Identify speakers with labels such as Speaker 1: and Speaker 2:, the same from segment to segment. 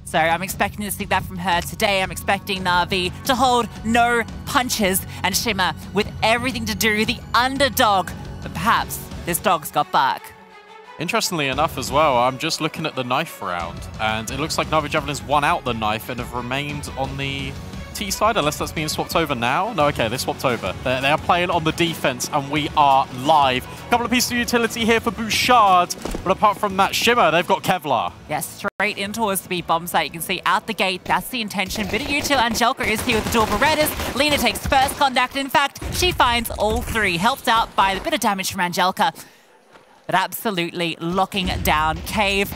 Speaker 1: So I'm expecting to see that from her today. I'm expecting Navi to hold no punches and Shimmer with everything to do the underdog. But perhaps this dog's got back.
Speaker 2: Interestingly enough as well, I'm just looking at the knife round, and it looks like NAVI Javelins won out the knife and have remained on the T side, unless that's being swapped over now. No, okay, they swapped over. They are playing on the defense, and we are live. A couple of pieces of utility here for Bouchard, but apart from that, Shimmer, they've got Kevlar.
Speaker 1: Yes, straight in towards the B bomb site. You can see out the gate, that's the intention. Bit of util, Angelica is here with the dual Berettas. Lena takes first contact. In fact, she finds all three, helped out by the bit of damage from Angelica. But absolutely locking down Cave.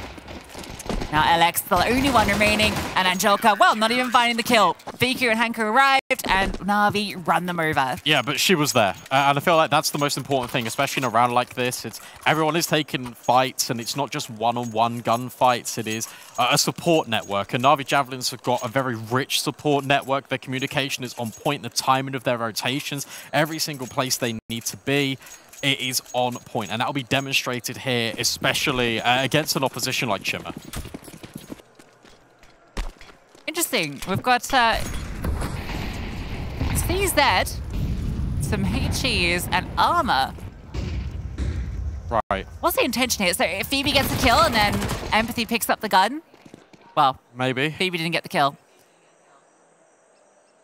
Speaker 1: Now LX, the only one remaining, and Angelica, well, not even finding the kill. vicu and Hanko arrived, and Navi run them over.
Speaker 2: Yeah, but she was there, and I feel like that's the most important thing, especially in a round like this. It's everyone is taking fights, and it's not just one-on-one gunfights. It is a support network, and NAVI Javelins have got a very rich support network. Their communication is on point, the timing of their rotations, every single place they need to be. It is on point, and that will be demonstrated here, especially against an opposition like Shimmer.
Speaker 1: Interesting. We've got CZ, some HEs, and armor.
Speaker 2: Right.
Speaker 1: What's the intention here? So if Phoebe gets the kill and then Empathy picks up the gun? Well,
Speaker 2: maybe.
Speaker 1: Phoebe didn't get the kill.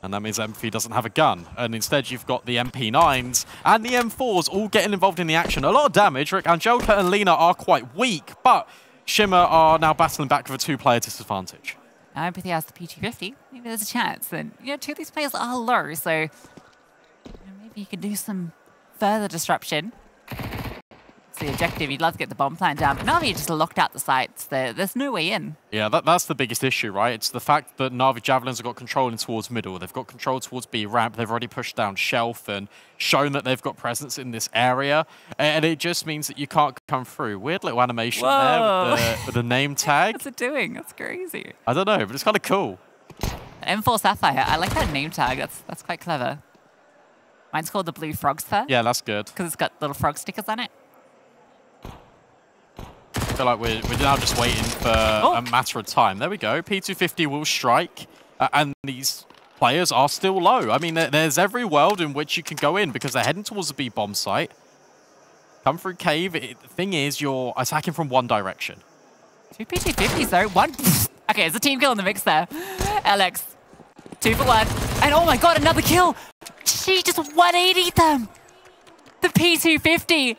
Speaker 2: And that means Empathy doesn't have a gun. And instead you've got the MP9s and the M4s all getting involved in the action. A lot of damage. Rick, Angelica and Lena are quite weak, but Shimmer are now battling back with a two-player disadvantage.
Speaker 1: Now Empathy has the P250. Maybe there's a chance. And, you know, two of these players are low, so you know, maybe you can do some further disruption. It's the objective. You'd love to get the bomb plant down, but Navi just locked out the sites. There's no way in. Yeah,
Speaker 2: that's the biggest issue, right? It's the fact that NAVI Javelins have got control in towards middle. They've got control towards B ramp. They've already pushed down shelf and shown that they've got presence in this area. And it just means that you can't come through. Weird little animation there with the name tag.
Speaker 1: What's it doing? That's crazy.
Speaker 2: I don't know, but it's kind of cool.
Speaker 1: M4 Sapphire. I like that name tag. That's quite clever. Mine's called the Blue Frog Sphere.
Speaker 2: Yeah, that's good.
Speaker 1: Because it's got little frog stickers on it.
Speaker 2: I feel like we're now just waiting for a matter of time. There we go. P250 will strike, and these players are still low. I mean, there's every world in which you can go in because they're heading towards the B bomb site. Come through cave. The thing is, you're attacking from one direction.
Speaker 1: Two P250s though. One. Okay, there's a team kill in the mix there. LX, 2 for 1, and oh my god, another kill. She just 180'd them. The P250.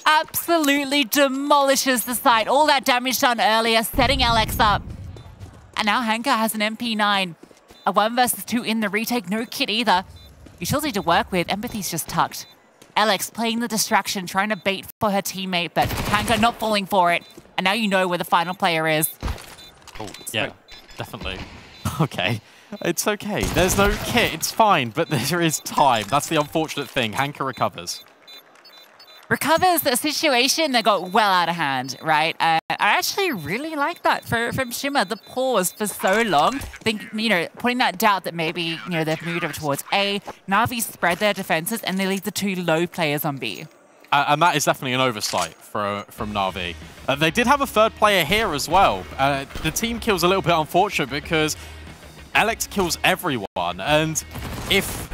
Speaker 1: Absolutely demolishes the site. All that damage done earlier, setting LX up. And now Hanka has an MP9. A 1 versus 2 in the retake. No kit either. Utility to work with. Empathy's just tucked. LX playing the distraction, trying to bait for her teammate, but Hanka not falling for it. And now you know where the final player is.
Speaker 2: Oh, yeah, definitely. Okay. It's okay. There's no kit. It's fine, but there is time. That's the unfortunate thing. Hanka recovers.
Speaker 1: Recovers the situation that got well out of hand, right? I actually really like that from Shimmer. The pause for so long, putting that doubt that maybe, you know, they've moved over towards A. Navi spread their defenses and they leave the 2 low players on B.
Speaker 2: And that is definitely an oversight from Navi. They did have a 3rd player here as well. The team kill's a little bit unfortunate because Alex kills everyone, and if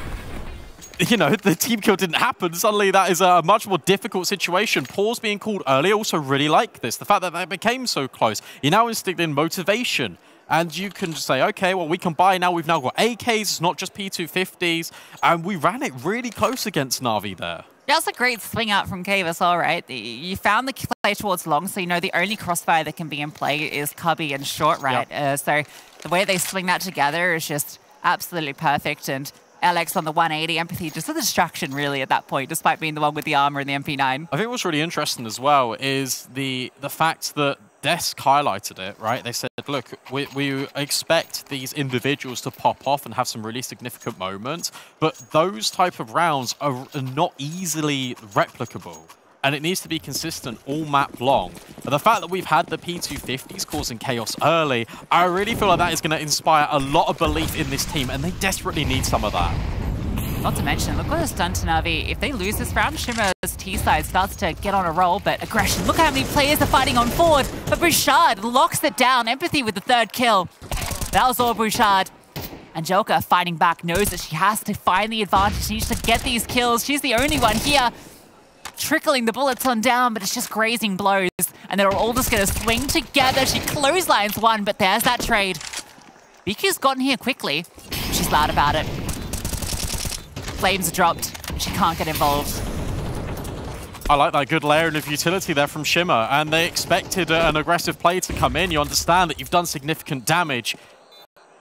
Speaker 2: you know, the team kill didn't happen, suddenly that is a much more difficult situation. Pause being called early, also really like this. The fact that they became so close. You're now instilled in motivation. And you can just say, okay, well, we can buy now. We've now got AKs, it's not just P250s. And we ran it really close against Navi there.
Speaker 1: Yeah, that's a great swing out from Cave as well, right? You found the play towards long, so you know the only crossfire that can be in play is cubby and short, right? Yep. So the way they swing that together is just absolutely perfect. And LX on the 180, Empathy just a distraction really at that point, despite being the one with the armor and the MP9.
Speaker 2: I think what's really interesting as well is the fact that Desk highlighted it, right? They said, look, we expect these individuals to pop off and have some really significant moments, but those type of rounds are not easily replicable. And it needs to be consistent all map long. But the fact that we've had the P250s causing chaos early, I really feel like that is going to inspire a lot of belief in this team, and they desperately need some of that.
Speaker 1: Not to mention, look what it's done to Navi. If they lose this round, Shimmer's T side starts to get on a roll, but aggression. Look how many players are fighting on forward. But Bouchard locks it down. Empathy with the third kill. That was all Bouchard. Angelica fighting back, knows that she has to find the advantage. She needs to get these kills. She's the only one here. Trickling the bullets on down, but it's just grazing blows. And they're all just going to swing together. She clotheslines one, but there's that trade. vicu's gotten here quickly. She's loud about it. Flames are dropped. She can't get involved.
Speaker 2: I like that good layering of utility there from Shimmer, and they expected an aggressive play to come in. You understand that you've done significant damage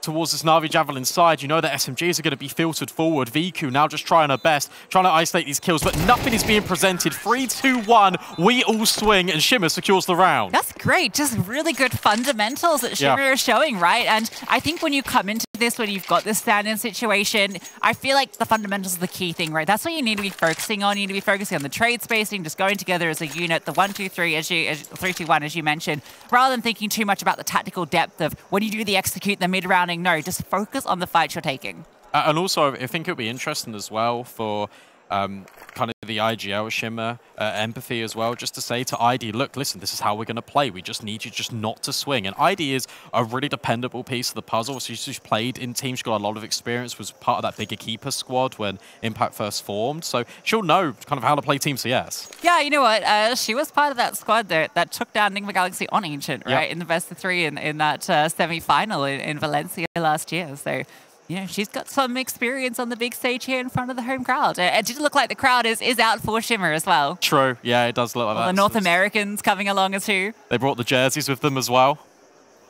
Speaker 2: towards this NAVI Javelin side. You know that SMGs are going to be filtered forward. vicu now just trying her best, trying to isolate these kills, but nothing is being presented. 3, 2, 1, we all swing, and Shimmer secures the round.
Speaker 1: That's great. Just really good fundamentals that Shimmer is showing, right? And I think when you come into this, when you've got this stand-in situation, I feel like the fundamentals are the key thing, right? That's what you need to be focusing on. You need to be focusing on the trade spacing, just going together as a unit, the 1, 2, 3, 3, 2, 1, as you mentioned, rather than thinking too much about the tactical depth of when you do the execute, the mid-rounding. No, just focus on the fights you're taking.
Speaker 2: And also, I think it would be interesting as well for kind of the IGL Shimmer empathy as well, just to say to ID, look, listen, this is how we're going to play. We just need you just not to swing. And ID is a really dependable piece of the puzzle. So she's played in teams, she's got a lot of experience, was part of that bigger keeper squad when Impact first formed. So she'll know kind of how to play Team CS.
Speaker 1: Yeah, you know what? She was part of that squad there that took down Enigma Galaxy on Ancient, right? Yep. In the best of 3 in that semi-final in Valencia last year. So you know, she's got some experience on the big stage here in front of the home crowd. It did look like the crowd is out for Shimmer as well.
Speaker 2: True. Yeah, it does look like that.
Speaker 1: The North Americans coming along as too.
Speaker 2: They brought the jerseys with them as well.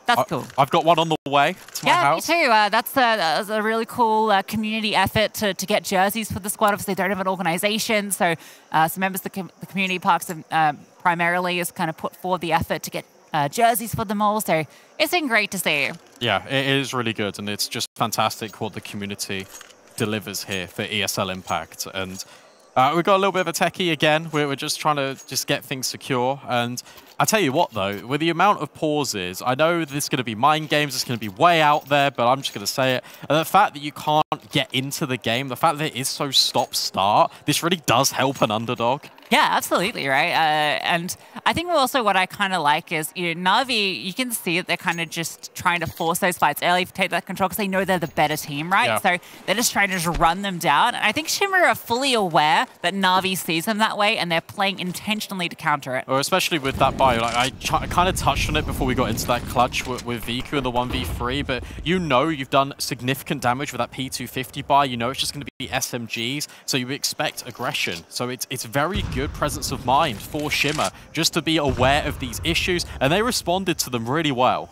Speaker 1: That's cool.
Speaker 2: I've got one on the way to my house.
Speaker 1: Yeah, me too. That's a really cool community effort to get jerseys for the squad. Obviously, they don't have an organization, so some members of the community parks primarily has kind of put forward the effort to get jerseys for them all. So it's been great to see.
Speaker 2: Yeah, it is really good, and it's just fantastic what the community delivers here for ESL Impact. And we've got a little bit of a techie again. We're just trying to just get things secure. And I tell you what, though, with the amount of pauses, I know this is going to be mind games. It's going to be way out there, but I'm just going to say it. And the fact that you can't get into the game, the fact that it is so stop-start, this really does help an underdog.
Speaker 1: Yeah, absolutely, right? And I think also what I kind of like is, you know, Navi, you can see that they're kind of just trying to force those fights early, take that control, because they know they're the better team, right? Yeah. So they're just trying to just run them down. And I think Shimmer are fully aware that Navi sees them that way, and they're playing intentionally to counter it.
Speaker 2: Or especially with that buy, like I kind of touched on it before we got into that clutch with vicu and the 1v3, but you know you've done significant damage with that P250 buy. You know it's just going to be SMGs, so you expect aggression. So it's very good presence of mind for Shimmer just to be aware of these issues, and they responded to them really well.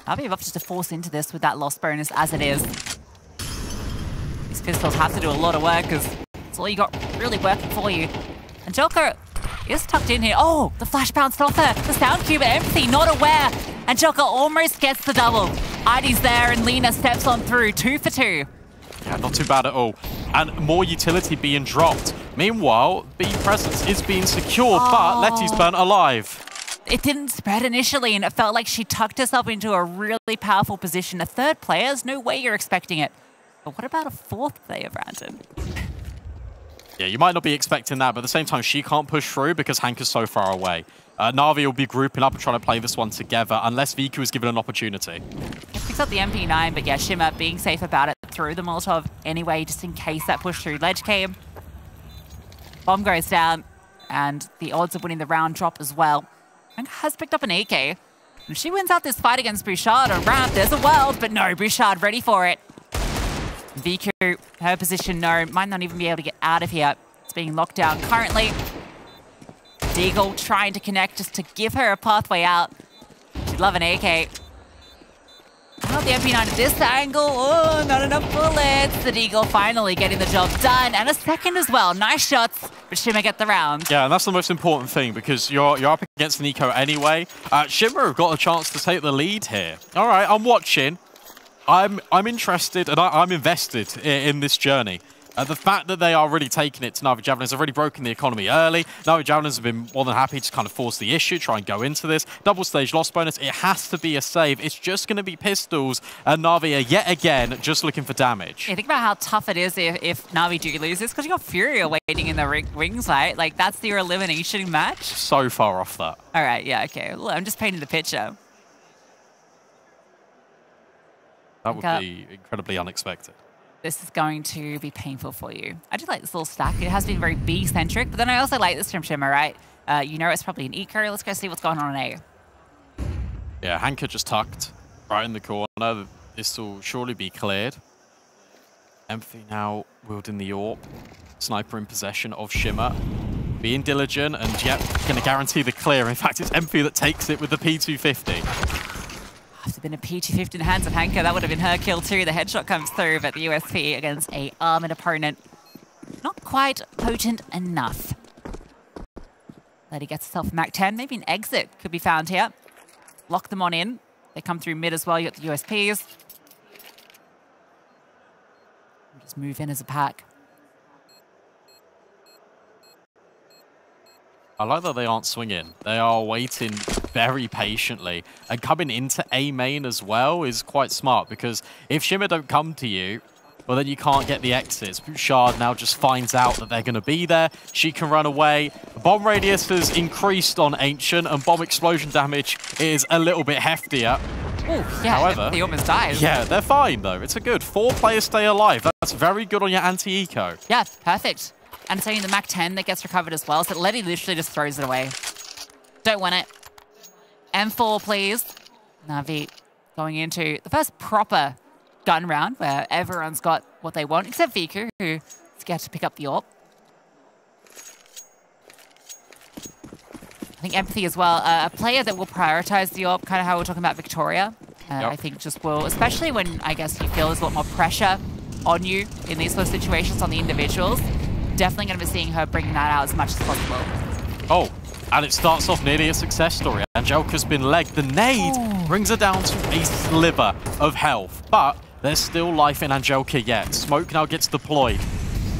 Speaker 1: Navi have opted to force into this with that loss bonus as it is. These pistols have to do a lot of work because it's all you got really working for you. And Joker is tucked in here. Oh, the flash bounced off her. The sound cube at Empathy, not aware. And Joker almost gets the double. ID's there and Lena steps on through. 2 for 2.
Speaker 2: Yeah, not too bad at all. And more utility being dropped. Meanwhile, B presence is being secured, but LETi's burnt alive.
Speaker 1: It didn't spread initially, and it felt like she tucked herself into a really powerful position. A third player, there's no way you're expecting it. But what about a fourth player, Brandon?
Speaker 2: Yeah, you might not be expecting that, but at the same time, she can't push through because Hank is so far away. Navi will be grouping up and trying to play this one together unless vicu is given an opportunity.
Speaker 1: It picks up the MP9, but yeah, Shimmer being safe about it, threw the Molotov anyway, just in case that push through ledge came. Bomb goes down, and the odds of winning the round drop as well. Hank has picked up an AK. And she wins out this fight against Bouchard on ramp. There's a world, but no, Bouchard ready for it. vicu, her position, no, might not even be able to get out of here. It's being locked down currently. Deagle trying to connect just to give her a pathway out. She'd love an AK. Not the MP9 at this angle. Oh, not enough bullets. The Deagle finally getting the job done. And a second as well. Nice shots, but Shimmer get the round.
Speaker 2: Yeah, and that's the most important thing because you're up against Nico anyway. Shimmer have got a chance to take the lead here. All right, I'm watching. I'm interested and I'm invested in this journey The fact that they are really taking it to NAVI Javelins have really broken the economy early. NAVI Javelins have been more than happy to kind of force the issue, try and go into this. Double stage loss bonus, it has to be a save. It's just going to be pistols, and NAVI are yet again just looking for damage.
Speaker 1: Yeah, think about how tough it is if NAVI do lose this, because you got Furia waiting in the wings, right? Like, that's their elimination match.
Speaker 2: So far off that.
Speaker 1: All right, yeah, okay. Look, I'm just painting the picture.
Speaker 2: That would be incredibly unexpected.
Speaker 1: This is going to be painful for you. I do like this little stack. It has been very B-centric, but then I also like this from Shimmer, right? You know it's probably an eco. Let's go see what's going on in A.
Speaker 2: Yeah, Hanka just tucked right in the corner. This will surely be cleared. Empathy now wielding the AWP. Sniper in possession of Shimmer. Being diligent and, yep, going to guarantee the clear. In fact, it's Empathy that takes it with the P250.
Speaker 1: If it had been a P250 in the hands of Hanka, that would have been her kill too. The headshot comes through, but the USP against a armored opponent, not quite potent enough. LETi gets herself a Mac 10. Maybe an exit could be found here. Lock them on in. They come through mid as well. You got the USPs. Just move in as a pack.
Speaker 2: I like that they aren't swinging. They are waiting very patiently. And coming into A main as well is quite smart, because if Shimmer don't come to you, well, then you can't get the exits. Bouchard now just finds out that they're going to be there. She can run away. Bomb radius has increased on Ancient, and bomb explosion damage is a little bit heftier.
Speaker 1: Oh, yeah,
Speaker 2: however,
Speaker 1: he almost dies.
Speaker 2: Yeah, they're fine, though. It's a good 4 players stay alive. That's very good on your anti-eco.
Speaker 1: Yeah, perfect. And saying the Mac 10 that gets recovered as well, so LETi literally just throws it away. Don't want it. M4, please. NAVI going into the first proper gun round where everyone's got what they want, except vicu, who's scared to pick up the AWP. I think Empathy as well, a player that will prioritize the AWP, kind of how we're talking about Victoria. I think just will, especially when I guess you feel there's a lot more pressure on you in these sort of situations on the individuals. Definitely going to be seeing her bringing that out as much as possible. Oh,
Speaker 2: and it starts off nearly a success story. Angelica's been legged. The nade brings her down to a sliver of health, but there's still life in Angelica yet. Smoke now gets deployed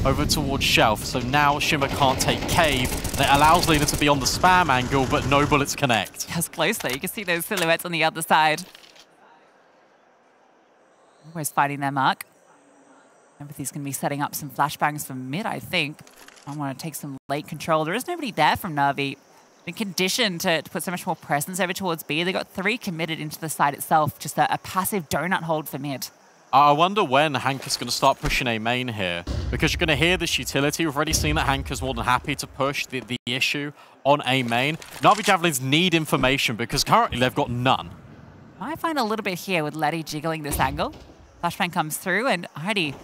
Speaker 2: over towards Shelf, so now Shimmer can't take Cave. That allows Lena to be on the spam angle, but no bullets connect.
Speaker 1: Just close though. You can see those silhouettes on the other side. Almost finding their mark. Empathy's going to be setting up some flashbangs from mid, I think. I want to take some late control. There is nobody there from NAVI. Been conditioned to put so much more presence over towards B. They got 3 committed into the side itself. Just a passive donut hold for mid.
Speaker 2: I wonder when Hanka's going to start pushing A main here, because you're going to hear this utility. We've already seen that Hanka's more than happy to push the issue on A main. NAVI Javelins need information because currently they've got none.
Speaker 1: I find a little bit here with LETi jiggling this angle. Flashbang comes through and Heidi,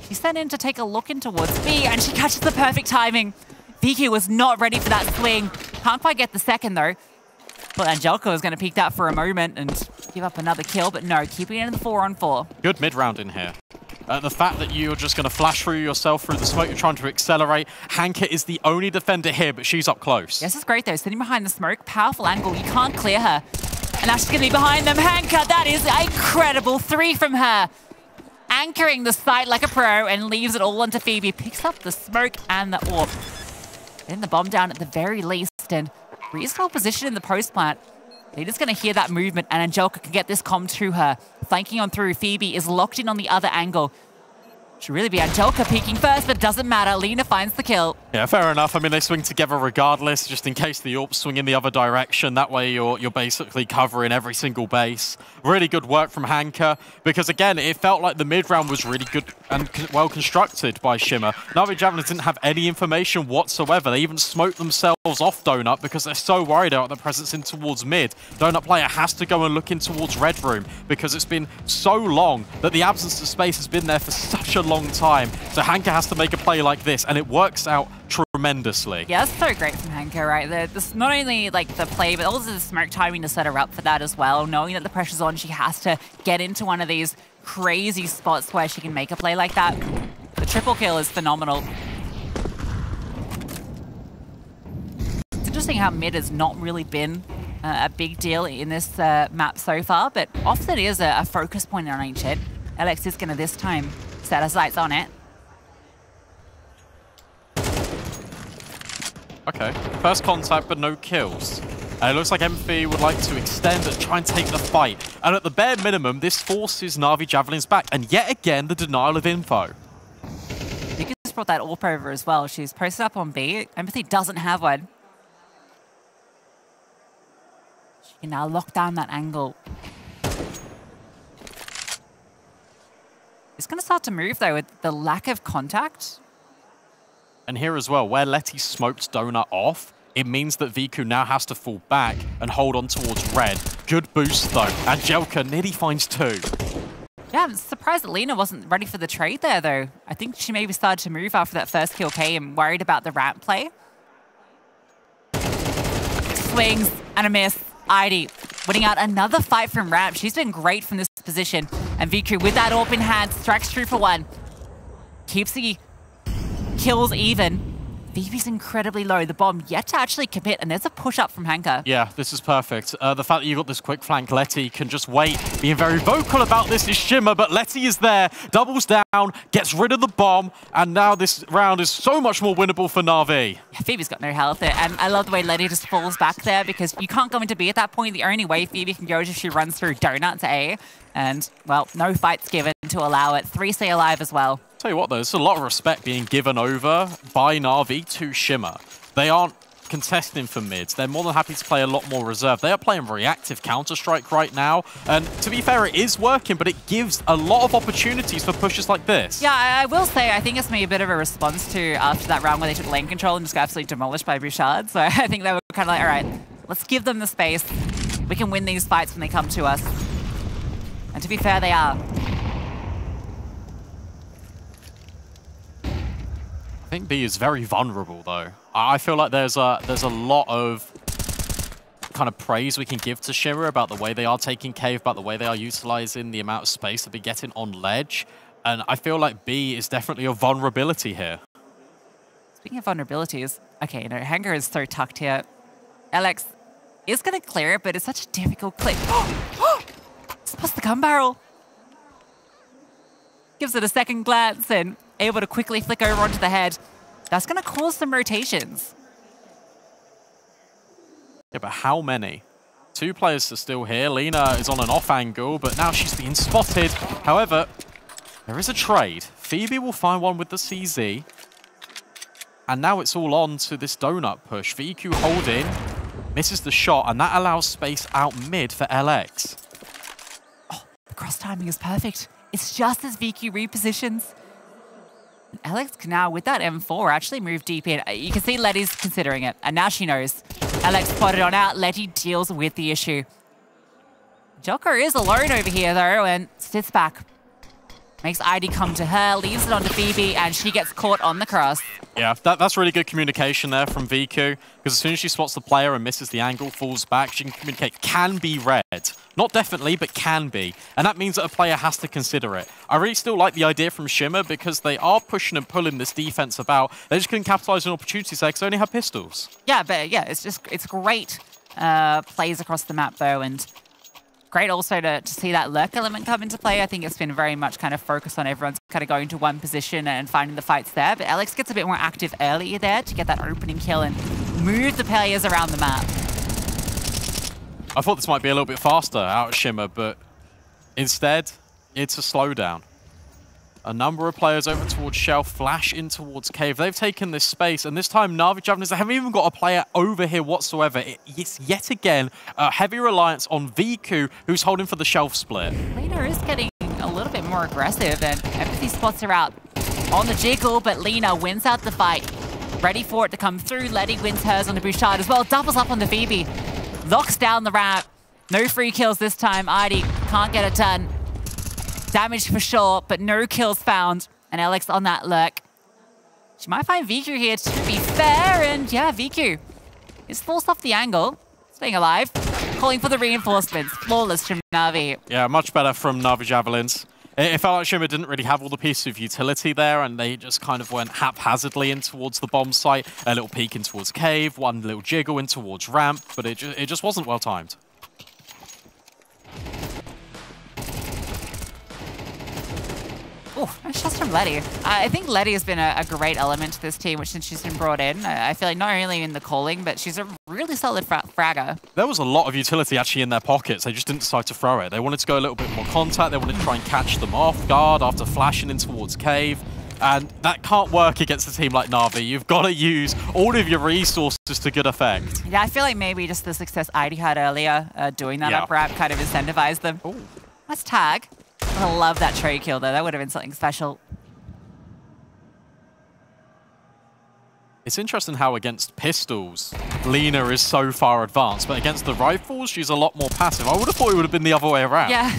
Speaker 1: she's sent in to take a look in towards B and she catches the perfect timing. vicu was not ready for that swing. Can't quite get the second though. But Angelica was going to peek that for a moment and give up another kill, but no, keeping it in the 4-on-4.
Speaker 2: Good mid-round in here. The fact that you're just going to flash through yourself through the smoke, you're trying to accelerate. Hanka is the only defender here, but she's up close.
Speaker 1: This is great though, sitting behind the smoke, powerful angle, you can't clear her. And now she's going to be behind them. Hanka, that is incredible, 3 from her. Anchoring the site like a pro and leaves it all onto Phoebe. Picks up the smoke and the AWP. Getting the bomb down at the very least and reasonable position in the post plant. They're just going to hear that movement and Angelica can get this comm to her. Flanking on through, Phoebe is locked in on the other angle. Should really be Angelica peeking first, but doesn't matter. Lena finds the kill. Yeah, fair enough. I mean, they swing together regardless, just in case the AWPs swing in the other direction. That way you're basically covering every single base. Really good work from Hanka, because again, it felt like the mid-round was really good and well constructed by Shimmer. NAVI Javelins didn't have any information whatsoever. They even smoked themselves off Donut because they're so worried about their presence in towards mid. Donut player has to go and look in towards Red Room because it's been so long that the absence of space has been there for such a long time. So Hanka has to make a play like this, and it works out tremendously. Yeah, that's so great from Hanka, right? This, not only like the play, but also the smoke timing to set her up for that as well. Knowing that the pressure's on, she has to get into one of these crazy spots where she can make a play like that. The triple kill is phenomenal. It's interesting how mid has not really been a big deal in this map so far, but often is a focus point on Ancient. LX is going to this time set her sights on it.
Speaker 2: Okay, first contact, but no kills. It looks like MV would like to extend and try and take the fight. And at the bare minimum, this forces NAVI Javelins back. And yet again, the denial of info.
Speaker 1: Vicu just brought that AWP over as well. She's posted up on B. Empathy doesn't have one. She can now lock down that angle. It's going to start to move, though, with the lack of contact.
Speaker 2: And here as well, where LETi smoked Donut off, it means that vicu now has to fall back and hold on towards red. Good boost, though. Angelika nearly finds 2.
Speaker 1: Yeah, I'm surprised that Lena wasn't ready for the trade there, though. I think she maybe started to move after that first kill came, worried about the ramp play. Swings and a miss. Heidi winning out another fight from ramp. She's been great from this position. And vicu, with that AWP in hand, strikes true for 1. Keeps the kills even. Phoebe's incredibly low. The bomb yet to actually commit, and there's a push-up from Hanka.
Speaker 2: Yeah, this is perfect. The fact that you got this quick flank, LETi can just wait. Being very vocal about this is Shimmer, but LETi is there, doubles down, gets rid of the bomb, and now this round is so much more winnable for NAVI.
Speaker 1: Yeah, Phoebe's got no health there, and I love the way LETi just falls back there because you can't go into B at that point. The only way Phoebe can go is if she runs through Donut to A, and, well, no fights given to allow it. 3 stay alive as well.
Speaker 2: Tell you what, though, there's a lot of respect being given over by NAVI to Shimmer. They aren't contesting for mids. They're more than happy to play a lot more reserve. They are playing reactive Counter-Strike right now. And to be fair, it is working, but it gives a lot of opportunities for pushes like this.
Speaker 1: Yeah, I will say, I think it's maybe a bit of a response to after that round where they took lane control and just got absolutely demolished by Bouchard. So I think they were kind of like, all right, let's give them the space. We can win these fights when they come to us. And to be fair, they are.
Speaker 2: I think B is very vulnerable, though. I feel like there's a lot of kind of praise we can give to Shimmer about the way they are taking cave, about the way they are utilizing the amount of space that they're getting on ledge. And I feel like B is definitely a vulnerability here.
Speaker 1: Speaking of vulnerabilities, okay, you know, Hanger is so tucked here. Alex is going to clear it, but it's such a difficult click. Spots the gun barrel. Gives it a second glance and able to quickly flick over onto the head. That's going to cause some rotations.
Speaker 2: Yeah, but how many? 2 players are still here. Lena is on an off angle, but now she's being spotted. However, there is a trade. Phoebe will find one with the CZ. And now it's all on to this donut push. vicu holding, misses the shot, and that allows space out mid for LX.
Speaker 1: Oh, the cross timing is perfect. It's just as vicu repositions. Alex can now, with that M4, actually move deep in. You can see LETi's considering it, and now she knows. Alex spotted on out. LETi deals with the issue. Joker is alone over here, though, and sits back. Makes ID come to her, leaves it onto Phoebe, and she gets caught on the cross.
Speaker 2: Yeah, that's really good communication there from vicu, because as soon as she spots the player and misses the angle, falls back, she can communicate, can be red. Not definitely, but can be. And that means that a player has to consider it. I really still like the idea from Shimmer, because they are pushing and pulling this defense about. They just couldn't capitalize on opportunities there, because they only have pistols.
Speaker 1: Yeah, but yeah, it's great plays across the map, though, and great also to see that lurk element come into play. I think it's been very much kind of focused on everyone's kind of going to one position and finding the fights there. But Alex gets a bit more active earlier there to get that opening kill and move the players around the map.
Speaker 2: I thought this might be a little bit faster out of Shimmer, but instead, it's a slowdown. A number of players over towards Shell, flash in towards Cave. They've taken this space, and this time NAVI Javelins, they haven't even got a player over here whatsoever. It's yet again a heavy reliance on vicu, who's holding for the shelf split.
Speaker 1: Lena is getting a little bit more aggressive, and Empathy spots her out on the jiggle, but Lena wins out the fight. Ready for it to come through. LETi wins hers on the Bouchard as well. Doubles up on the Phoebe. Locks down the ramp. No free kills this time. ID can't get it done. Damage for sure, but no kills found. And Alex on that lurk. She might find vicu here, to be fair. And yeah, vicu is forced off the angle. Staying alive. Calling for the reinforcements. Flawless from NAVI.
Speaker 2: Yeah, much better from NAVI Javelins. It felt like Shimmer didn't really have all the pieces of utility there, and they just kind of went haphazardly in towards the bomb site. A little peek in towards Cave, one little jiggle in towards ramp, but it just wasn't well timed.
Speaker 1: Oh, nice shots from LETi. I think LETi has been a great element to this team, which since she's been brought in, I feel like not only in the calling, but she's a really solid fragger.
Speaker 2: There was a lot of utility actually in their pockets. They just didn't decide to throw it. They wanted to go a little bit more contact. They wanted to try and catch them off guard after flashing in towards cave. And that can't work against a team like NAVI. You've got to use all of your resources to good effect.
Speaker 1: Yeah, I feel like maybe just the success ID had earlier doing that up wrap kind of incentivized them.
Speaker 2: Ooh.
Speaker 1: Nice tag. I love that trade kill though. That would have been something special.
Speaker 2: It's interesting how against pistols, Lena is so far advanced, but against the rifles, she's a lot more passive. I would have thought it would have been the other way around.
Speaker 1: Yeah.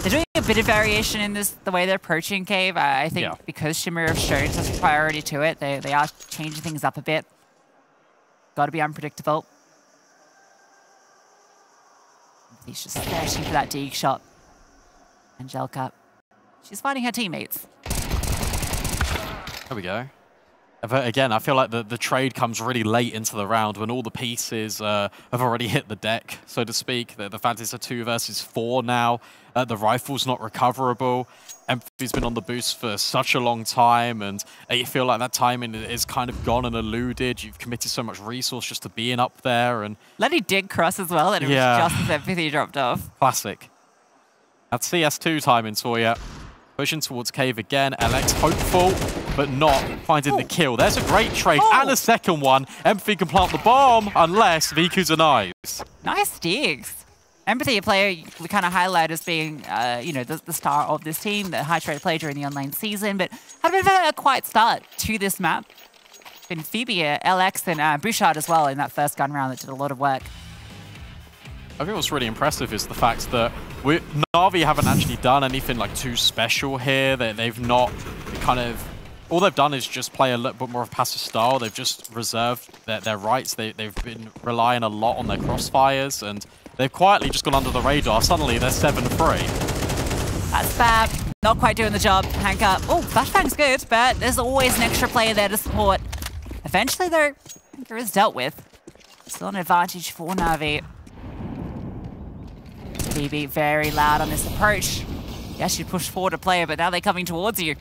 Speaker 1: They're doing a bit of variation in the way they're approaching cave. I think because Shimmer have shown such a priority to it, they are changing things up a bit. Got to be unpredictable. He's just searching for that dig shot. Angelica, she's finding her teammates.
Speaker 2: There we go. But again, I feel like the trade comes really late into the round when all the pieces have already hit the deck, so to speak. The fact it's a 2 versus 4 now. The rifle's not recoverable. Empathy's been on the boost for such a long time, and you feel like that timing is kind of gone and eluded. You've committed so much resource just to being up there. And
Speaker 1: LETi did cross as well, and it was just as Empathy dropped off.
Speaker 2: Classic. That's CS2 timings for you. Pushing towards cave again. LX hopeful, but not finding the kill. There's a great trade and a second one. Empathy can plant the bomb unless vicu's denies.
Speaker 1: Nice digs. Empathy, a player we kind of highlight as being, you know, the star of this team, the high-traded player during the online season, but had a bit of a quiet start to this map. Been Phoebe, LX, and Bouchard as well in that first gun round that did a lot of work.
Speaker 2: I think what's really impressive is the fact that NAVI haven't actually done anything like too special here. They've not kind of... All they've done is just play a little bit more of a passive style. They've just reserved their rights. They've been relying a lot on their crossfires, and they've quietly just gone under the radar. Suddenly, they're 7-3.
Speaker 1: That's Fab. Not quite doing the job. Hank up. Oh, flashbang's good, but there's always an extra player there to support. Eventually, though, Hanker is dealt with. Still an advantage for NAVI. Phoebe very loud on this approach. Yes, you pushed forward a player, but now they're coming towards you.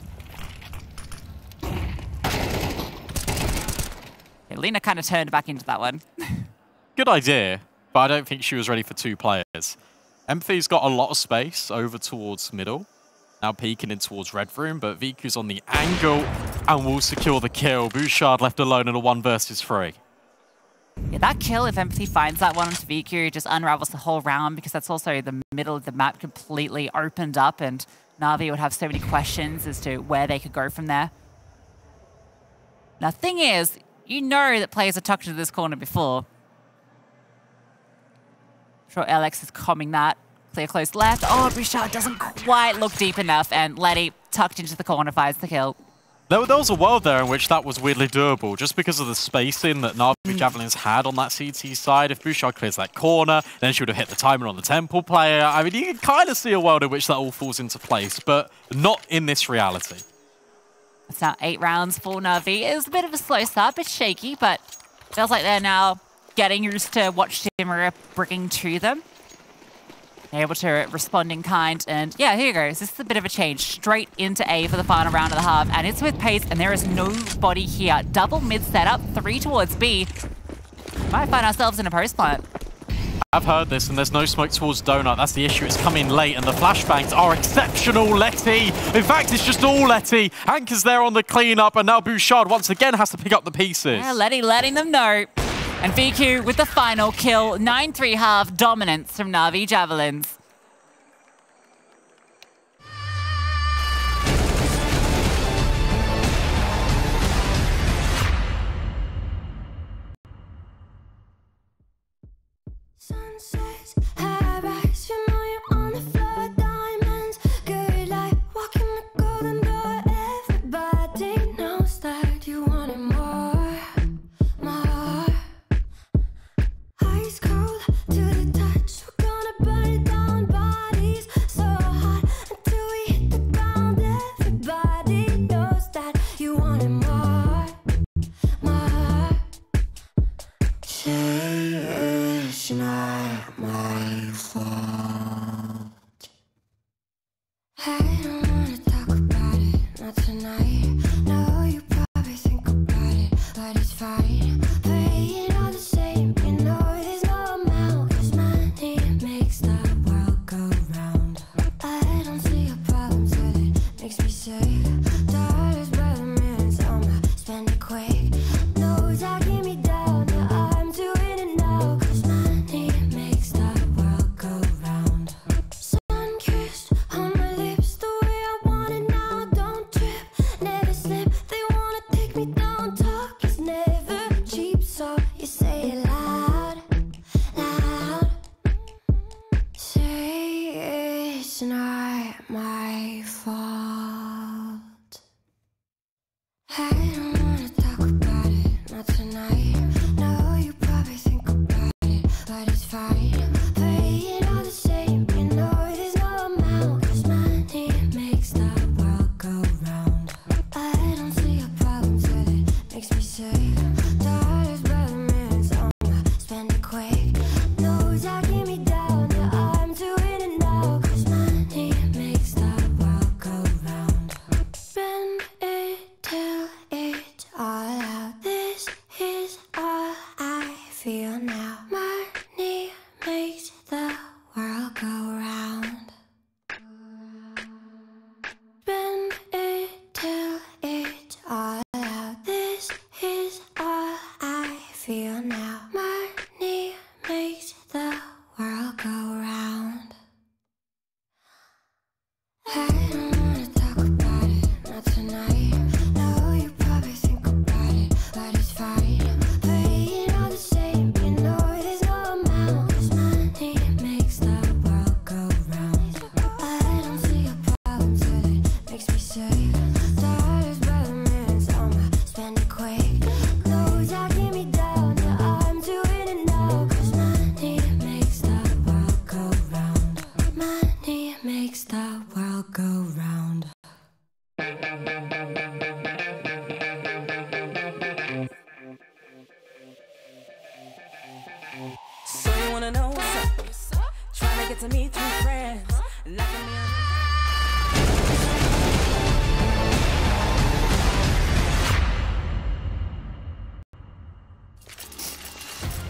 Speaker 1: Lena kind of turned back into that one.
Speaker 2: Good idea, but I don't think she was ready for 2 players. Empathy's got a lot of space over towards middle. Now peeking in towards red room, but vicu's on the angle and will secure the kill. Bouchard left alone in a 1 versus 3.
Speaker 1: Yeah, that kill, if Empathy finds that one onto vicu, just unravels the whole round because that's also the middle of the map completely opened up and NAVI would have so many questions as to where they could go from there. Now, thing is, you know that players have tucked into this corner before. I'm sure LX is calming that. Clear close left. Oh, Bouchard doesn't quite look deep enough, and LETi tucked into the corner finds the kill.
Speaker 2: There was a world there in which that was weirdly doable, just because of the spacing that NAVI Javelins had on that CT side. If Bouchard clears that corner, then she would have hit the timer on the Temple player. I mean, you can kind of see a world in which that all falls into place, but not in this reality.
Speaker 1: It's now 8 rounds for NAVI. It was a bit of a slow start, a bit shaky, but feels like they're now getting used to what Shimmer are bringing to them. They're able to respond in kind, and yeah, here goes. This is a bit of a change. Straight into A for the final round of the half, and it's with pace, and there is nobody here. Double mid setup, 3 towards B. Might find ourselves in a post plant.
Speaker 2: I've heard this, and there's no smoke towards Donut. That's the issue. It's coming late, and the flashbangs are exceptional. LETi. In fact, it's just all LETi. Hanker's there on the cleanup, and now Bouchard once again has to pick up the pieces.
Speaker 1: Yeah, LETi letting them know. And vicu with the final kill. 9-3 half dominance from NAVI Javelins.
Speaker 3: Sunsets, high rise, you know you're on the floor, diamonds, good light, walking the golden door. Everybody knows that you want it more, more. Ice cold to the touch, we're gonna burn it down, bodies so hot until we hit the ground. Everybody knows that you want it more, more. It's not my fault. tonight. No, you probably think about it, but it's fine. Playing all the same, you know there's no amount. 'Cause money makes the world go round. I don't see a problem till it makes me sick. Dollars by the minutes, I'ma spend it quick. Knows I keep me down, yeah, I'm doing it now. 'Cause money makes the world go round. Spend it till it's all out. This is all I feel now. Money makes the world go round. Spend it till it's all out. This is all I feel now. Money makes the world go round. I don't wanna talk about it, not tonight. No, you probably think about it, but it's fine. Playing all the same, you know there's no amount. 'Cause money makes the world go round. I don't see a problem till it makes me sick. Dollars by the minutes, I'ma spend it quick. Knows I keep me down, yeah, I'm doing it now. 'Cause money makes the world go round. Money makes the world go round.
Speaker 4: So you wanna know what's up? Trying to get to meet three friends. Knocking me on.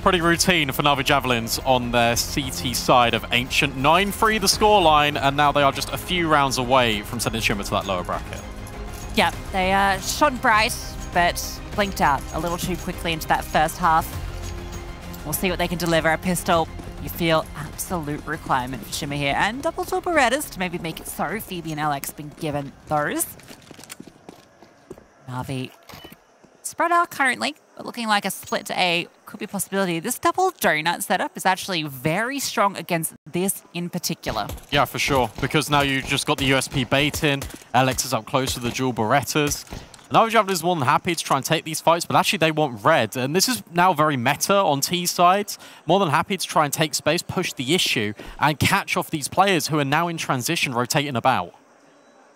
Speaker 2: Pretty routine for NAVI Javelins on their CT side of Ancient. 9-3 the scoreline, and now they are just a few rounds away from sending Shimmer to that lower bracket.
Speaker 1: Yeah, they shone bright, but blinked out a little too quickly into that first half. We'll see what they can deliver. A pistol, you feel absolute requirement for Shimmer here. And double Berettas to maybe make it so Phoebe and Alex been given those. NAVI spread out currently, but looking like a split to A could be a possibility. This double donut setup is actually very strong against this in particular.
Speaker 2: Yeah, for sure, because now you just got the USP bait in. Alex is up close with the dual Berettas. NAVI Javelin is more than happy to try and take these fights, but actually they want red. And this is now very meta on T sides. More than happy to try and take space, push the issue, and catch off these players who are now in transition, rotating about.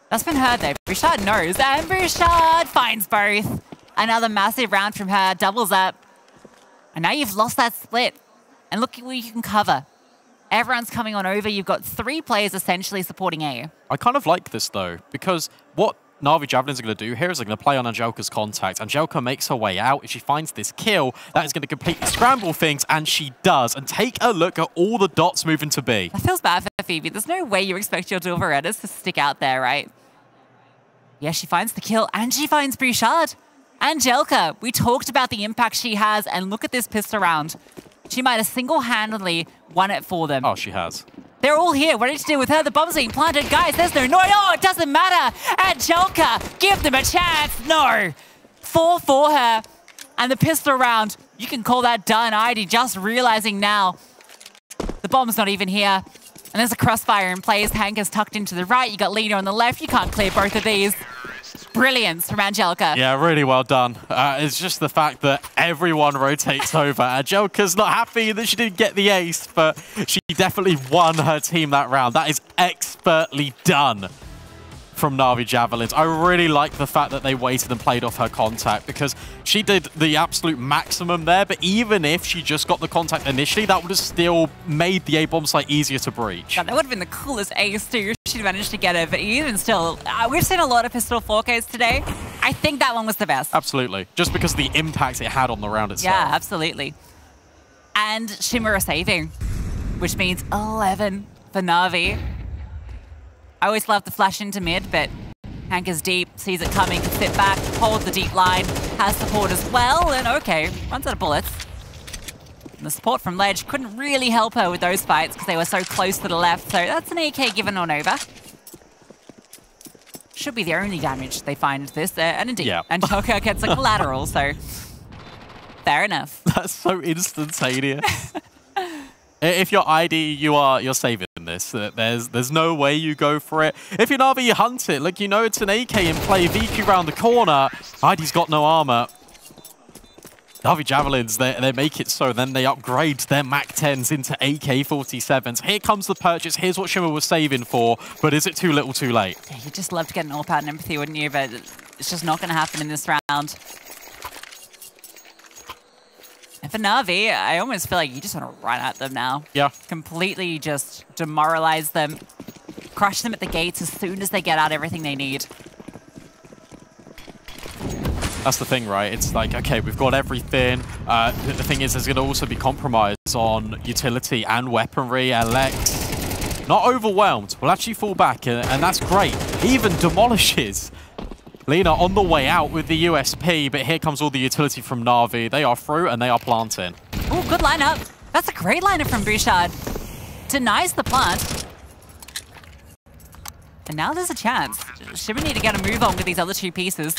Speaker 1: That's been heard though. Bouchard knows, and Bouchard finds both. Another massive round from her, doubles up. And now you've lost that split. And look at where you can cover. Everyone's coming on over. You've got 3 players essentially supporting A.
Speaker 2: I kind of like this though, because what NAVI Javelins are going to do here is they're going to play on Angelika's contact. Angelika makes her way out. If she finds this kill, that is going to completely scramble things, and she does. And take a look at all the dots moving to B.
Speaker 1: That feels bad for Phoebe. There's no way you expect your dual Berettas to stick out there, right? Yeah, she finds the kill, and she finds Bouchard. Angelika, we talked about the impact she has, and look at this pistol round. She might have single-handedly won it for them.
Speaker 2: Oh, she has.
Speaker 1: They're all here, ready to deal with her. The bomb's being planted. Guys, there's no noise. Oh, it doesn't matter. Angelika, give them a chance. No. 4 for her. And the pistol round, you can call that done. ID just realizing now the bomb's not even here. And there's a crossfire in place. Hank is tucked into the right. You got Lena on the left. You can't clear both of these. Brilliance from Angelika.
Speaker 2: Yeah, really well done. It's just the fact that everyone rotates over. Angelika's not happy that she didn't get the ace, but she definitely won her team that round. That is expertly done from NAVI Javelins. I really like the fact that they waited and played off her contact, because she did the absolute maximum there, but even if she just got the contact initially, that would have still made the A-bomb site easier to breach.
Speaker 1: God, that would have been the coolest ace too if she'd managed to get it, but even still, we've seen a lot of pistol 4Ks today. I think that one was the best.
Speaker 2: Absolutely. Just because of the impact it had on the round itself.
Speaker 1: Yeah, absolutely. And Shimmer are saving, which means 11 for NAVI. I always love the flash into mid, but Hank is deep, sees it coming, can sit back, hold the deep line, has support as well, and okay, runs out of bullets. And the support from Ledge couldn't really help her with those fights because they were so close to the left, so that's an AK given on over. Should be the only damage they find this, and indeed,
Speaker 2: yeah.
Speaker 1: Angelika gets a collateral, so fair enough.
Speaker 2: That's so instantaneous. If you're ID, you're saving this. There's no way you go for it. If you're NAVI, you hunt it. Like, you know it's an AK in play. vicu round the corner. ID's got no armor. NAVI Javelins, they make it so then they upgrade their MAC-10s into AK-47s. Here comes the purchase. Here's what Shimmer was saving for, but is it too little too late?
Speaker 1: Yeah, you'd just love to get an AWP out in Empathy, wouldn't you? But it's just not going to happen in this round. And for NAVI, I almost feel like you just want to run at them now.
Speaker 2: Yeah.
Speaker 1: Completely just demoralize them. Crush them at the gates as soon as they get out everything they need.
Speaker 2: That's the thing, right? It's like, okay, we've got everything. The thing is, there's going to also be compromise on utility and weaponry. LX, not overwhelmed, will actually fall back, and that's great. He even demolishes Lena on the way out with the USP, but here comes all the utility from NAVI. They are through, and they are planting.
Speaker 1: Oh, good lineup. That's a great lineup from Bouchard. Denies the plant. And now there's a chance. Shimmer need to get a move on with these other two pieces.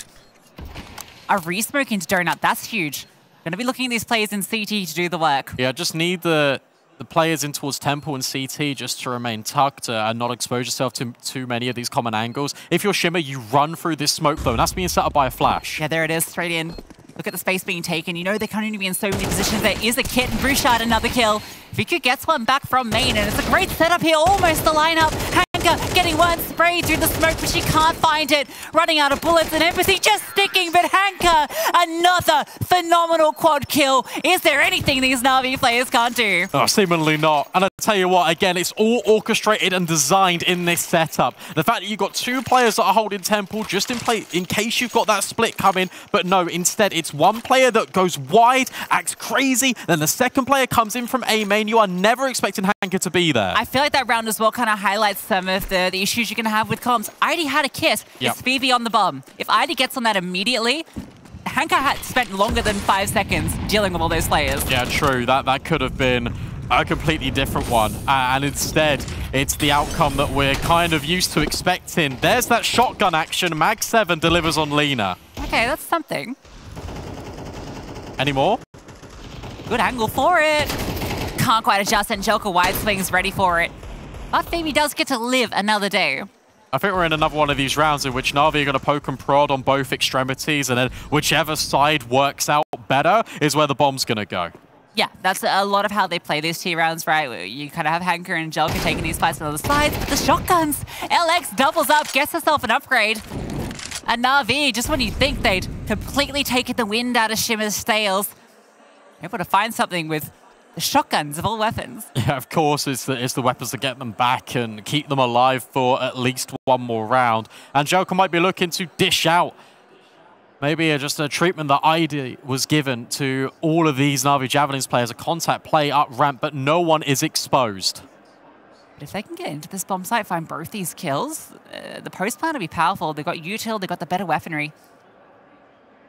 Speaker 1: A re-smoke into Donut, that's huge. Going to be looking at these players in CT to do the work.
Speaker 2: Yeah, just need the players in towards Temple and CT just to remain tucked and not expose yourself to too many of these common angles. If you're Shimmer, you run through this smoke though, and that's being set up by a flash.
Speaker 1: Yeah, there it is, straight in. Look at the space being taken. You know they can only be in so many positions. There is a kit, and Bouchard another kill. vicu gets one back from main, and it's a great setup here. Almost the lineup. Hanka getting one spray through the smoke, but she can't find it. Running out of bullets, and Empathy just sticking, but Hanka, another phenomenal quad kill. Is there anything these NAVI players can't do?
Speaker 2: Oh, seemingly not. And I tell you what, again, it's all orchestrated and designed in this setup. The fact that you've got two players that are holding Temple just in play in case you've got that split coming, but no, instead it's one player that goes wide, acts crazy, then the second player comes in from A main. You are never expecting Hanka to be there.
Speaker 1: I feel like that round as well kind of highlights some of the issues you're going to have with comms. ID had a kit.
Speaker 2: Yep.
Speaker 1: It's Phoebe on the bomb. If ID gets on that immediately, Hanka had spent longer than 5 seconds dealing with all those players.
Speaker 2: Yeah, true. That could have been a completely different one. And instead, it's the outcome that we're kind of used to expecting. There's that shotgun action. Mag 7 delivers on Lena.
Speaker 1: Okay, that's something.
Speaker 2: Any more?
Speaker 1: Good angle for it. Can't quite adjust, and Joker wide swings ready for it. But Phoebe does get to live another day.
Speaker 2: I think we're in another one of these rounds in which NAVI are going to poke and prod on both extremities, and then whichever side works out better is where the bomb's going to go.
Speaker 1: Yeah, that's a lot of how they play these 2 rounds, right? You kind of have Hanka and Jelka taking these fights on the sides, but the shotguns. LX doubles up, gets herself an upgrade. And NAVI, just when you think they'd completely taken the wind out of Shimmer's sails, able to find something with the shotguns of all weapons. Yeah,
Speaker 2: of course, it's the weapons that get them back and keep them alive for at least one more round. And Joker might be looking to dish out maybe just a treatment that ID was given to all of these NAVI Javelins players, a contact play up ramp, but no one is exposed.
Speaker 1: But if they can get into this bomb site, find both these kills, the post plan will be powerful. They've got util, they've got the better weaponry.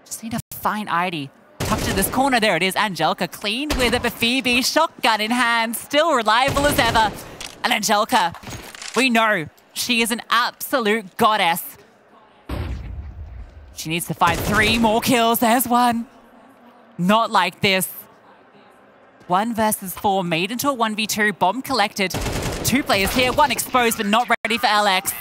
Speaker 1: Just need to find ID. Tucked in this corner, there it is. Angelica cleaned with it, but Phoebe, shotgun in hand, still reliable as ever. And Angelica, we know she is an absolute goddess. She needs to find 3 more kills. There's one. Not like this. 1 versus 4, made into a 1v2, bomb collected. 2 players here, 1 exposed, but not ready for LX.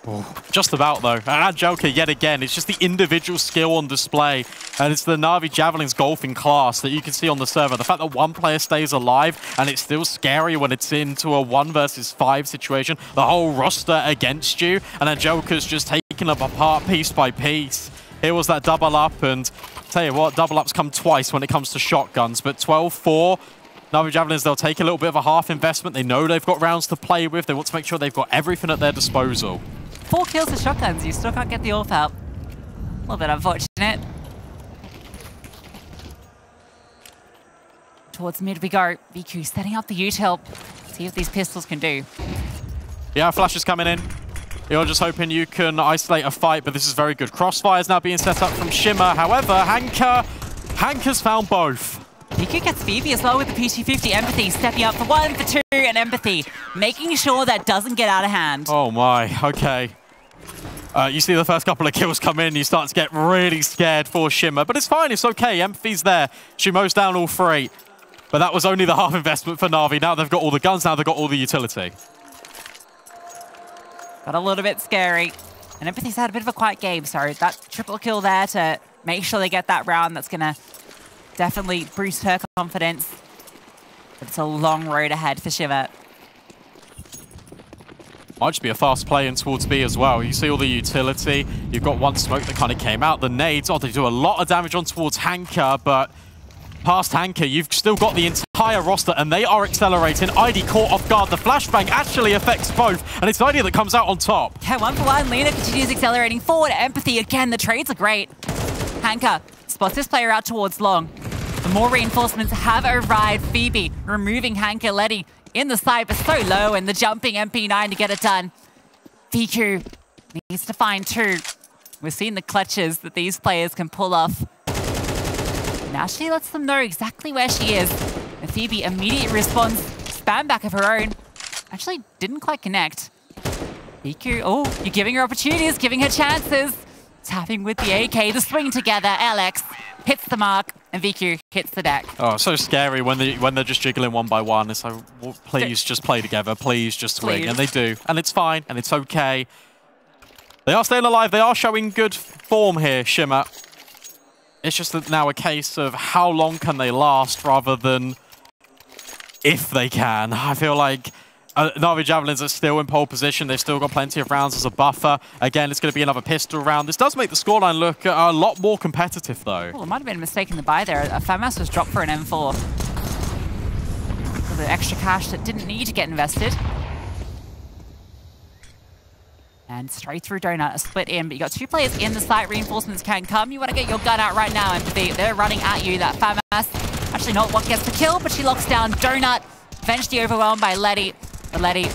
Speaker 2: Oh, just about, though. And Angelica, yet again, it's just the individual skill on display. And it's the NAVI Javelins golfing class that you can see on the server. The fact that 1 player stays alive and it's still scary when it's into a 1 versus 5 situation. The whole roster against you. And Angelica's just taking them apart piece by piece. Here was that double up. And tell you what, double ups come twice when it comes to shotguns. But 12-4. NAVI Javelins, they'll take a little bit of a half investment. They know they've got rounds to play with. They want to make sure they've got everything at their disposal.
Speaker 1: 4 kills with shotguns, you still can't get the AWP out. A little bit unfortunate. Towards mid we go. vicu setting up the util. See what these pistols can do.
Speaker 2: Yeah, flash is coming in. You're just hoping you can isolate a fight, but this is very good. Crossfire is now being set up from Shimmer. However, Hanka's found both.
Speaker 1: vicu gets Phoebe as well with the PT50. Empathy stepping up for 1, for 2, and Empathy making sure that doesn't get out of hand.
Speaker 2: Oh my, okay. You see the first couple of kills come in, you start to get really scared for Shimmer, but it's fine, it's okay. Empathy's there. She mows down all 3. But that was only the half investment for NAVI. Now they've got all the guns, now they've got all the utility.
Speaker 1: Got a little bit scary. And Empathy's had a bit of a quiet game, so that triple kill there to make sure they get that round. That's going to definitely boost her confidence. But it's a long road ahead for shimmer.
Speaker 2: Might just be a fast play in towards B as well. You see all the utility. You've got one smoke that kind of came out. The nades, oh, they do a lot of damage on towards Hanker, but past Hanker, you've still got the entire roster, and they are accelerating. ID caught off guard. The flashbang actually affects both, and it's ID that comes out on top.
Speaker 1: Yeah, 1-for-1. Lena continues accelerating forward. Empathy again. The trades are great. Hanker spots this player out towards long. The more reinforcements have arrived. Phoebe removing Hanker. LETi in the side, but so low, and the jumping MP9 to get it done. vicu needs to find two. We've seen the clutches that these players can pull off. Now she lets them know exactly where she is. And Phoebe immediate response, spam back of her own. Actually didn't quite connect. vicu, oh, you're giving her opportunities, giving her chances. Tapping with the AK, the swing together. LX hits the mark, and vicu hits the deck.
Speaker 2: Oh, so scary when they're just jiggling one by one. It's like, well, please just play together. Please just swing. And they do. And it's fine. And it's okay. They are staying alive. They are showing good form here, shimmer. It's just now a case of how long can they last rather than if they can. I feel like NAVI Javelins are still in pole position. They've still got plenty of rounds as a buffer. Again, it's going to be another pistol round. This does make the scoreline look a lot more competitive, though.
Speaker 1: Well, it might have been a mistake in the buy there. A FAMAS was dropped for an M4. With extra cash that didn't need to get invested. And straight through Donut, a split in. But you got two players in the site. Reinforcements can come. You want to get your gun out right now, Empathy. They're running at you, that FAMAS. Actually not what gets the kill, but she locks down Donut. Eventually overwhelmed by LETi. But LETi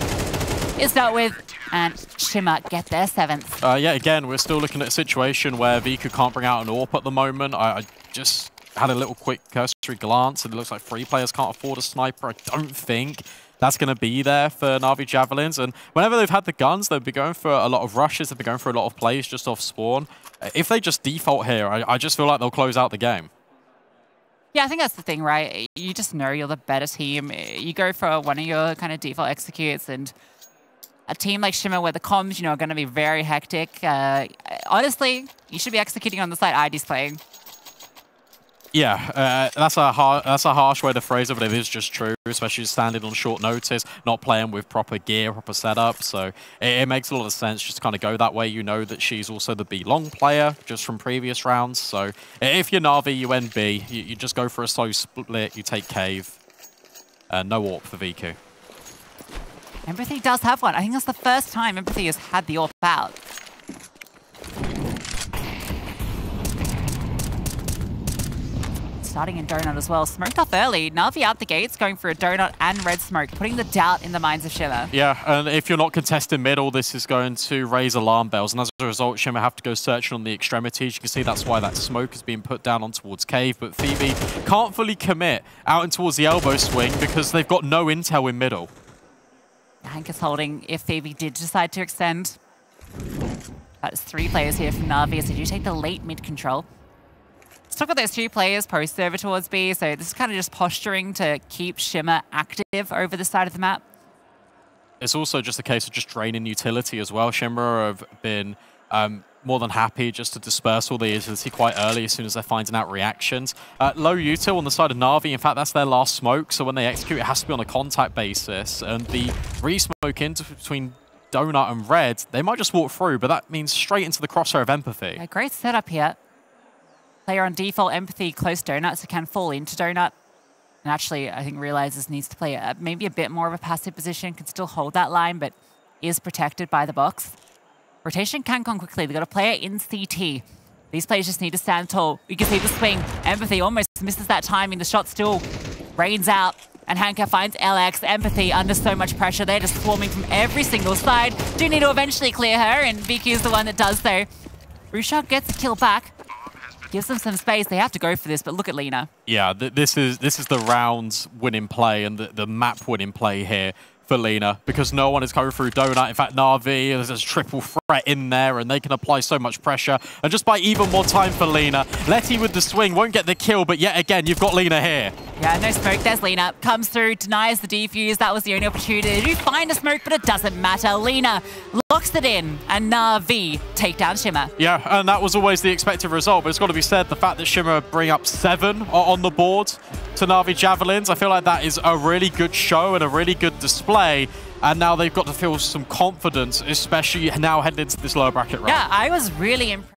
Speaker 1: is dealt with, and shimmer get their 7th.
Speaker 2: Yeah, again, we're still looking at a situation where vicu can't bring out an AWP at the moment. I just had a little quick cursory glance, and it looks like 3 players can't afford a sniper. I don't think that's going to be there for NAVI Javelins. And whenever they've had the guns, they've been going for a lot of rushes. They've been going for a lot of plays just off spawn. If they just default here, I just feel like they'll close out the game.
Speaker 1: Yeah, I think that's the thing, right? You just know you're the better team. You go for one of your kind of default executes, and a team like shimmer where the comms, are going to be very hectic. Honestly, you should be executing on the side ID's playing.
Speaker 2: Yeah, that's a harsh way to phrase it, but it is just true, especially standing on short notice, not playing with proper gear, proper setup. So it makes a lot of sense just to kind of go that way. You know that she's also the B long player just from previous rounds. So if you're NAVI, you end B. You just go for a slow split, you take cave. No AWP for vicu.
Speaker 1: Empathy does have one. I think that's the first time Empathy has had the AWP out. Starting in Donut as well. Smoked off early. NAVI out the gates, going for a Donut and red smoke, putting the doubt in the minds of shimmer.
Speaker 2: Yeah, and if you're not contesting middle, this is going to raise alarm bells. And as a result, shimmer have to go searching on the extremities. You can see that's why that smoke is being put down on towards cave. But Phoebe can't fully commit out and towards the elbow swing because they've got no intel in middle.
Speaker 1: Hanker's holding if Phoebe did decide to extend. That is 3 players here from NAVI as they do take the late mid control. Still got those 2 players post over towards B, so this is kind of just posturing to keep shimmer active over the side of the map.
Speaker 2: It's also just a case of just draining utility as well. Shimmer have been more than happy just to disperse all the utility quite early as soon as they're finding out reactions. Low util on the side of NAVI. In fact, that's their last smoke, so when they execute, it has to be on a contact basis. And the re-smoke into between Donut and Red, they might just walk through, but that means straight into the crosshair of Empathy.
Speaker 1: A great setup here. Player on default, Empathy, close Donut, so can fall into Donut. And actually, I think realizes needs to play maybe a bit more of a passive position, can still hold that line, but is protected by the box. Rotation can come quickly. They've got a player in CT. These players just need to stand tall. You can see the swing. Empathy almost misses that timing. The shot still rains out. And Hanker finds LX. Empathy under so much pressure. They're just swarming from every single side. Do need to eventually clear her, and vicu is the one that does so. Rushak gets a kill back. Gives them some space. They have to go for this, but look at Lena.
Speaker 2: Yeah, this is the round winning play and the map winning play here for LETi because no one is coming through Donut. In fact, NAVI, there's a triple threat in there and they can apply so much pressure. And just by even more time for LETi, LETi with the swing won't get the kill, but yet again, you've got LETi here.
Speaker 1: Yeah, no smoke. There's LETi. Comes through, denies the defuse. That was the only opportunity to find a smoke, but it doesn't matter. LETi locks it in, and NAVI take down shimmer.
Speaker 2: Yeah, and that was always the expected result, but it's got to be said, the fact that shimmer bring up 7 on the board to NAVI Javelins, I feel like that is a really good show and a really good display. And now they've got to feel some confidence, especially now heading into this lower bracket round.
Speaker 1: Yeah, I was really impressed.